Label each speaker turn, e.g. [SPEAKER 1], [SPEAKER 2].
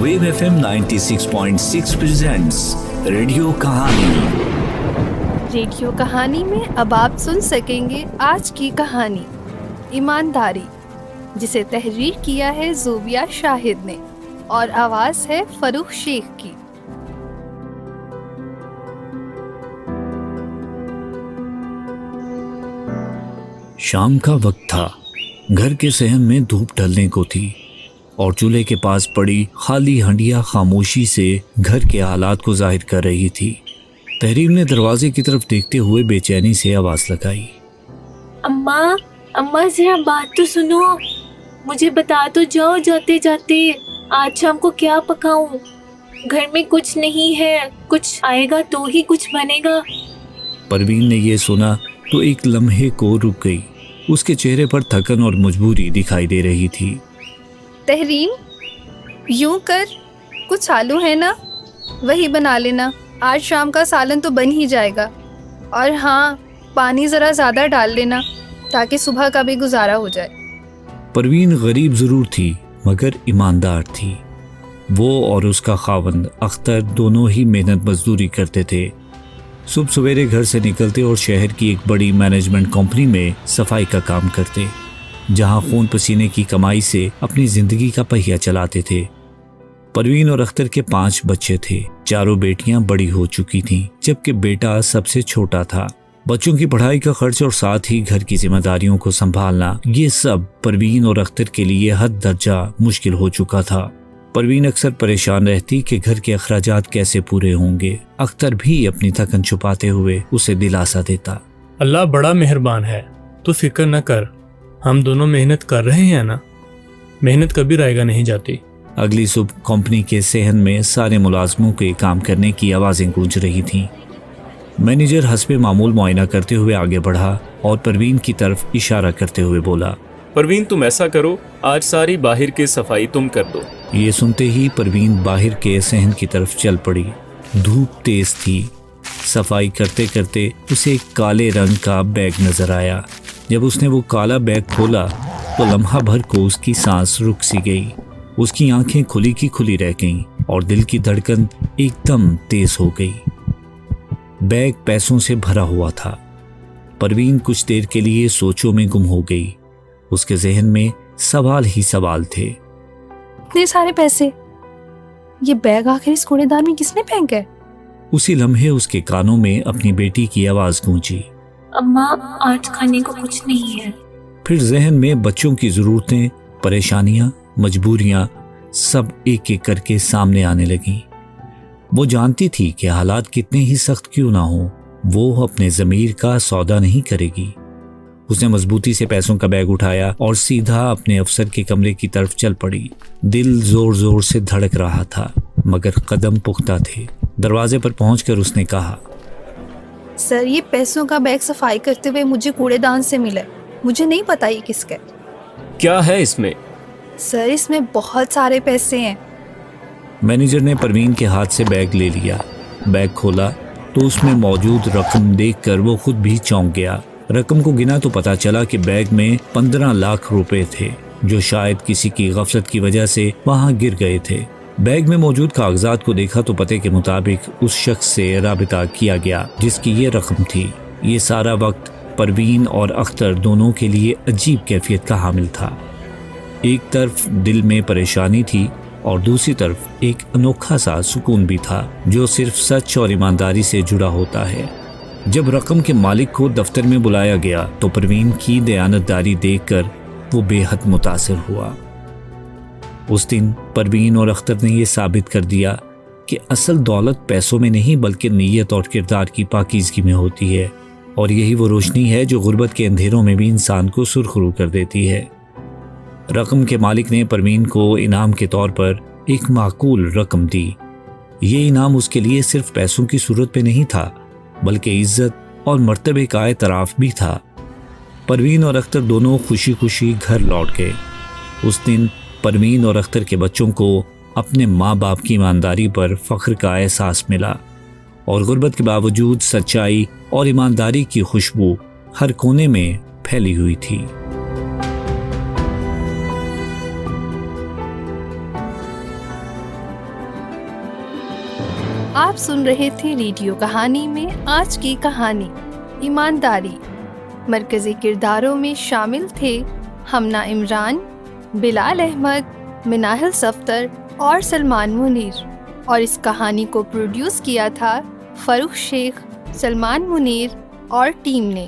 [SPEAKER 1] Wave FM 96.6 presents radio कहानी।
[SPEAKER 2] Radio कहानी में अब आप सुन सकेंगे आज की कहानी ईमानदारी, जिसे तहरीर किया है ज़ोबिया शाहिद ने और आवाज़ है फरूख शेख की।
[SPEAKER 1] शाम का वक्त था। घर के सहन में धूप ढलने को थी और चूल्हे के पास पड़ी खाली हंडिया खामोशी से घर के हालात को जाहिर कर रही थी। तहरीर ने दरवाजे की तरफ देखते हुए बेचैनी से आवाज लगाई,
[SPEAKER 3] अम्मा, अम्मा जरा बात तो सुनो, मुझे बता तो जाओ जाते जाते, आज शाम को क्या पकाऊं? घर में कुछ नहीं है, कुछ आएगा तो ही कुछ बनेगा।
[SPEAKER 1] परवीन ने यह सुना तो एक लम्हे को रुक गई। उसके चेहरे पर थकन और मजबूरी दिखाई दे रही थी।
[SPEAKER 2] तहरीन, यूं कर, कुछ आलू है ना, वही बना लेना, आज शाम का सालन तो बन ही जाएगा। और हाँ, पानी ज़रा ज़्यादा डाल लेना ताकि सुबह का भी गुजारा हो जाए।
[SPEAKER 1] परवीन गरीब ज़रूर थी मगर ईमानदार थी। वो और उसका खावंद अख्तर दोनों ही मेहनत मजदूरी करते थे। सुबह सवेरे घर से निकलते और शहर की एक बड़ी मैनेजमेंट कंपनी में सफाई का काम करते, जहां खून पसीने की कमाई से अपनी जिंदगी का पहिया चलाते थे। परवीन और अख्तर के 5 बच्चे थे। चारों बेटियां बड़ी हो चुकी थीं, जबकि बेटा सबसे छोटा था। बच्चों की पढ़ाई का खर्च और साथ ही घर की जिम्मेदारियों को संभालना, ये सब परवीन और अख्तर के लिए हद दर्जा मुश्किल हो चुका था। परवीन अक्सर परेशान रहती कि घर के अखराजात कैसे पूरे होंगे। अख्तर भी अपनी थकन छुपाते हुए उसे दिलासा देता,
[SPEAKER 4] अल्लाह बड़ा मेहरबान है, तू फिक्र न कर, हम दोनों मेहनत कर रहे हैं ना, मेहनत कभी रायगा नहीं जाती।
[SPEAKER 1] अगली सुबह कंपनी के सहन में सारे मुलाजमों के काम करने की आवाजें गूंज रही थीं। मैनेजर हस्बे मामूल मुआयना करते हुए आगे बढ़ा और परवीन की तरफ इशारा करते हुए बोला,
[SPEAKER 5] परवीन तुम ऐसा करो, आज सारी बाहर की सफाई तुम कर दो।
[SPEAKER 1] ये सुनते ही परवीन बाहर के सहन की तरफ चल पड़ी। धूप तेज थी। सफाई करते करते उसे एक काले रंग का बैग नजर आया। जब उसने वो काला बैग खोला तो लम्हा भर को उसकी सांस रुक सी गई। उसकी आंखें खुली की खुली रह गईं और दिल की धड़कन एकदम तेज हो गई। बैग पैसों से भरा हुआ था। परवीन कुछ देर के लिए सोचों में गुम हो गई। उसके जहन में सवाल ही सवाल थे।
[SPEAKER 2] इतने सारे पैसे, ये बैग आखिर इस कूड़ेदान में किसने फेंका है?
[SPEAKER 1] उसी लम्हे उसके कानों में अपनी बेटी की आवाज गूंजी,
[SPEAKER 3] अम्मा, आज खाने को कुछ नहीं है।
[SPEAKER 1] फिर जहन में बच्चों की जरूरतें, परेशानियां, मजबूरियां सब एक एक करके सामने आने लगीं। वो जानती थी कि हालात कितने ही सख्त क्यों ना हो, वो अपने ज़मीर का सौदा नहीं करेगी। उसने मजबूती से पैसों का बैग उठाया और सीधा अपने अफसर के कमरे की तरफ चल पड़ी। दिल जोर जोर से धड़क रहा था मगर कदम पुख्ता थे। दरवाजे पर पहुंचकर उसने कहा,
[SPEAKER 2] सर, ये पैसों का बैग सफाई करते हुए मुझे कूड़ेदान से मिला, मुझे नहीं पता ये किसका है।
[SPEAKER 5] क्या है इसमें?
[SPEAKER 2] सर, इसमें बहुत सारे पैसे हैं।
[SPEAKER 1] मैनेजर ने परवीन के हाथ से बैग ले लिया। बैग खोला तो उसमें मौजूद रकम देखकर वो खुद भी चौंक गया। रकम को गिना तो पता चला कि बैग में 15 लाख रुपए थे, जो शायद किसी की गफलत की वजह से वहां गिर गए थे। बैग में मौजूद कागजात को देखा तो पते के मुताबिक उस शख्स से राबिता किया गया जिसकी ये रकम थी। ये सारा वक्त परवीन और अख्तर दोनों के लिए अजीब कैफियत का हामिल था। एक तरफ दिल में परेशानी थी और दूसरी तरफ एक अनोखा सा सुकून भी था जो सिर्फ सच और ईमानदारी से जुड़ा होता है। जब रकम के मालिक को दफ्तर में बुलाया गया तो परवीन की दयानतदारी देखकर वो बेहद मुतासिर हुआ। उस दिन परवीन और अख्तर ने यह साबित कर दिया कि असल दौलत पैसों में नहीं बल्कि नीयत और किरदार की पाकीज़गी में होती है, और यही वो रोशनी है जो गुर्बत के अंधेरों में भी इंसान को सुरखरू कर देती है। रकम के मालिक ने परवीन को इनाम के तौर पर एक माकूल रकम दी। ये इनाम उसके लिए सिर्फ पैसों की सूरत में नहीं था बल्कि इज्जत और मर्तबे का एतराफ़ भी था। परवीन और अख्तर दोनों खुशी खुशी घर लौट गए। उस दिन परवीन और अख्तर के बच्चों को अपने माँ बाप की ईमानदारी पर फ़ख्र का एहसास मिला और गुर्बत के बावजूद सच्चाई और ईमानदारी की खुशबू हर कोने में फैली हुई थी।
[SPEAKER 2] آپ سن رہے تھے ریڈیو کہانی میں آج کی کہانی ایمانداری۔ مرکزی کرداروں میں شامل تھے ہمنا عمران، بلال احمد، مناہل صفدر اور سلمان منیر، اور اس کہانی کو پروڈیوس کیا تھا فروخ شیخ، سلمان منیر اور ٹیم نے۔